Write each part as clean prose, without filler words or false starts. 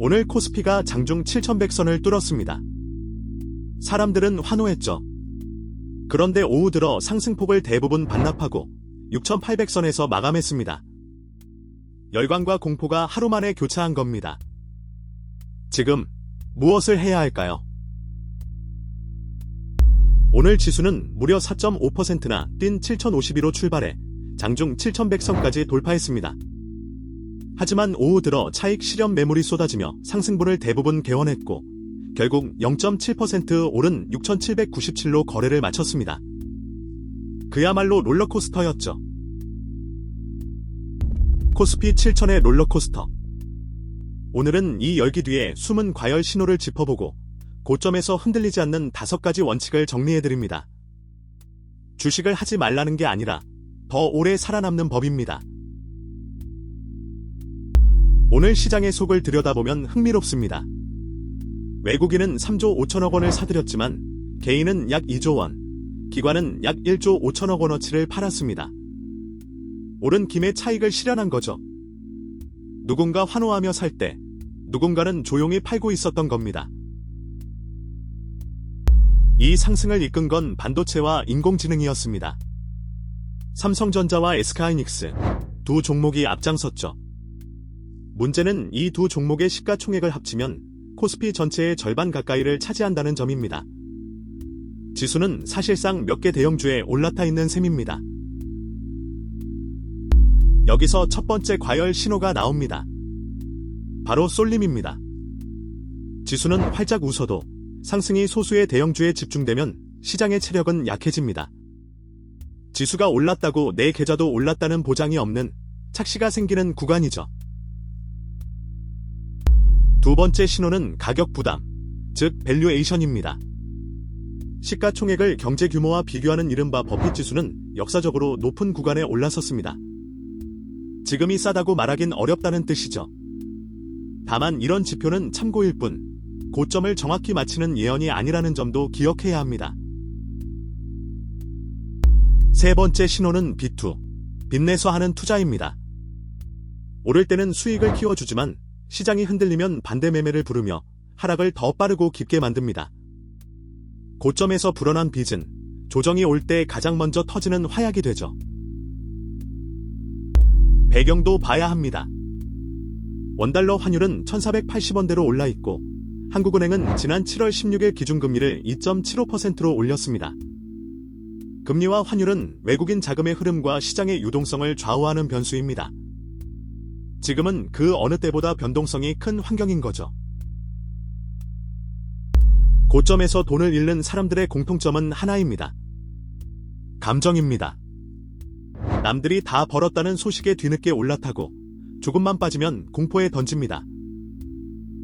오늘 코스피가 장중 7100선을 뚫었습니다. 사람들은 환호했죠. 그런데 오후 들어 상승폭을 대부분 반납하고 6800선에서 마감했습니다. 열광과 공포가 하루 만에 교차한 겁니다. 지금 무엇을 해야 할까요? 오늘 지수는 무려 4.5%나 뛴 7052로 출발해 장중 7100선까지 돌파했습니다. 하지만 오후 들어 차익 실현 매물이 쏟아지며 상승분을 대부분 개원했고 결국 0.7% 오른 6797로 거래를 마쳤습니다. 그야말로 롤러코스터였죠. 코스피 7000의 롤러코스터. 오늘은 이 열기 뒤에 숨은 과열 신호를 짚어보고 고점에서 흔들리지 않는 5가지 원칙을 정리해드립니다. 주식을 하지 말라는 게 아니라 더 오래 살아남는 법입니다. 오늘 시장의 속을 들여다보면 흥미롭습니다. 외국인은 3조 5천억 원을 사들였지만 개인은 약 2조 원, 기관은 약 1조 5천억 원어치를 팔았습니다. 오른 김에 차익을 실현한 거죠. 누군가 환호하며 살 때 누군가는 조용히 팔고 있었던 겁니다. 이 상승을 이끈 건 반도체와 인공지능이었습니다. 삼성전자와 SK하이닉스 두 종목이 앞장섰죠. 문제는 이 두 종목의 시가총액을 합치면 코스피 전체의 절반 가까이를 차지한다는 점입니다. 지수는 사실상 몇 개 대형주에 올라타 있는 셈입니다. 여기서 첫 번째 과열 신호가 나옵니다. 바로 쏠림입니다. 지수는 활짝 웃어도 상승이 소수의 대형주에 집중되면 시장의 체력은 약해집니다. 지수가 올랐다고 내 계좌도 올랐다는 보장이 없는 착시가 생기는 구간이죠. 두 번째 신호는 가격 부담, 즉 밸류에이션입니다. 시가총액을 경제 규모와 비교하는 이른바 버핏 지수는 역사적으로 높은 구간에 올라섰습니다. 지금이 싸다고 말하긴 어렵다는 뜻이죠. 다만 이런 지표는 참고일 뿐 고점을 정확히 맞히는 예언이 아니라는 점도 기억해야 합니다. 세 번째 신호는 비투, 빚내서 하는 투자입니다. 오를 때는 수익을 키워주지만 시장이 흔들리면 반대 매매를 부르며 하락을 더 빠르고 깊게 만듭니다. 고점에서 불어난 빚은 조정이 올 때 가장 먼저 터지는 화약이 되죠. 배경도 봐야 합니다. 원달러 환율은 1480원대로 올라있고 한국은행은 지난 7월 16일 기준금리를 2.75%로 올렸습니다. 금리와 환율은 외국인 자금의 흐름과 시장의 유동성을 좌우하는 변수입니다. 지금은 그 어느 때보다 변동성이 큰 환경인 거죠. 고점에서 돈을 잃는 사람들의 공통점은 하나입니다. 감정입니다. 남들이 다 벌었다는 소식에 뒤늦게 올라타고 조금만 빠지면 공포에 던집니다.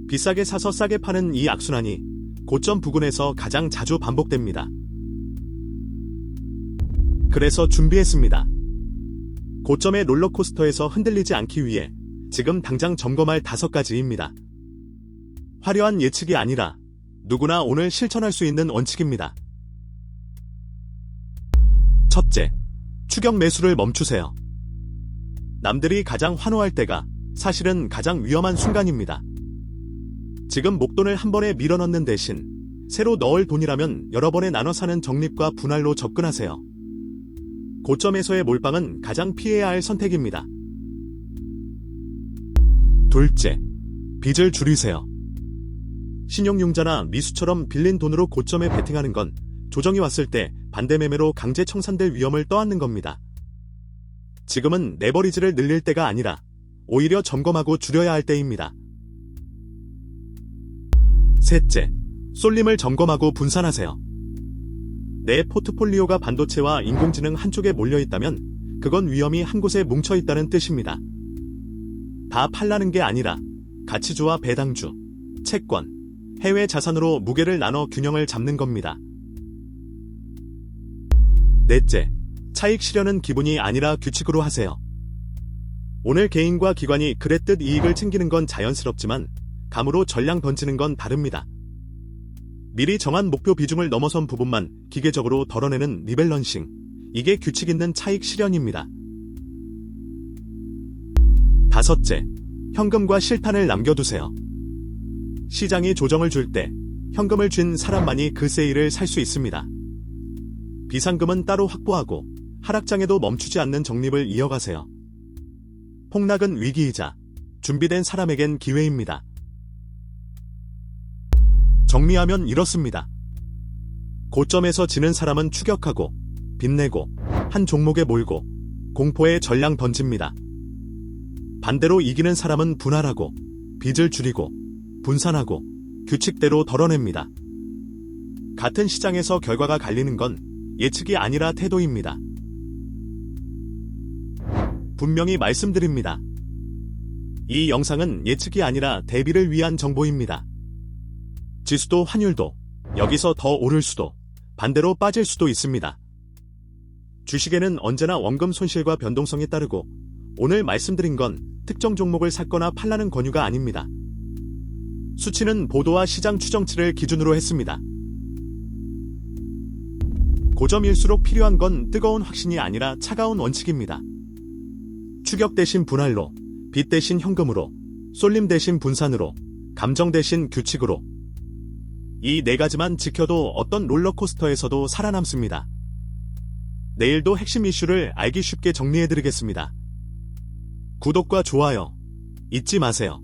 비싸게 사서 싸게 파는 이 악순환이 고점 부근에서 가장 자주 반복됩니다. 그래서 준비했습니다. 고점의 롤러코스터에서 흔들리지 않기 위해 지금 당장 점검할 5가지입니다. 화려한 예측이 아니라 누구나 오늘 실천할 수 있는 원칙입니다. 첫째, 추격 매수를 멈추세요. 남들이 가장 환호할 때가 사실은 가장 위험한 순간입니다. 지금 목돈을 한 번에 밀어넣는 대신 새로 넣을 돈이라면 여러 번에 나눠 사는 적립과 분할로 접근하세요. 고점에서의 몰빵은 가장 피해야 할 선택입니다. 둘째, 빚을 줄이세요. 신용융자나 미수처럼 빌린 돈으로 고점에 베팅하는 건 조정이 왔을 때 반대 매매로 강제 청산될 위험을 떠안는 겁니다. 지금은 레버리지를 늘릴 때가 아니라 오히려 점검하고 줄여야 할 때입니다. 셋째, 쏠림을 점검하고 분산하세요. 내 포트폴리오가 반도체와 인공지능 한쪽에 몰려있다면 그건 위험이 한 곳에 뭉쳐있다는 뜻입니다. 다 팔라는 게 아니라 가치주와 배당주, 채권, 해외 자산으로 무게를 나눠 균형을 잡는 겁니다. 넷째, 차익 실현은 기분이 아니라 규칙으로 하세요. 오늘 개인과 기관이 그랬듯 이익을 챙기는 건 자연스럽지만 감으로 전량 던지는 건 다릅니다. 미리 정한 목표 비중을 넘어선 부분만 기계적으로 덜어내는 리밸런싱, 이게 규칙 있는 차익 실현입니다. 다섯째, 현금과 실탄을 남겨두세요. 시장이 조정을 줄 때 현금을 쥔 사람만이 그 세일을 살 수 있습니다. 비상금은 따로 확보하고 하락장에도 멈추지 않는 적립을 이어가세요. 폭락은 위기이자 준비된 사람에겐 기회입니다. 정리하면 이렇습니다. 고점에서 지는 사람은 추격하고 빚내고 한 종목에 몰고 공포에 전량 던집니다. 반대로 이기는 사람은 분할하고 빚을 줄이고 분산하고 규칙대로 덜어냅니다. 같은 시장에서 결과가 갈리는 건 예측이 아니라 태도입니다. 분명히 말씀드립니다. 이 영상은 예측이 아니라 대비를 위한 정보입니다. 지수도 환율도 여기서 더 오를 수도 반대로 빠질 수도 있습니다. 주식에는 언제나 원금 손실과 변동성이 따르고 오늘 말씀드린 건 특정 종목을 샀거나 팔라는 권유가 아닙니다. 수치는 보도와 시장 추정치를 기준으로 했습니다. 고점일수록 필요한 건 뜨거운 확신이 아니라 차가운 원칙입니다. 추격 대신 분할로, 빚 대신 현금으로, 쏠림 대신 분산으로, 감정 대신 규칙으로. 이 네 가지만 지켜도 어떤 롤러코스터에서도 살아남습니다. 내일도 핵심 이슈를 알기 쉽게 정리해드리겠습니다. 구독과 좋아요 잊지 마세요.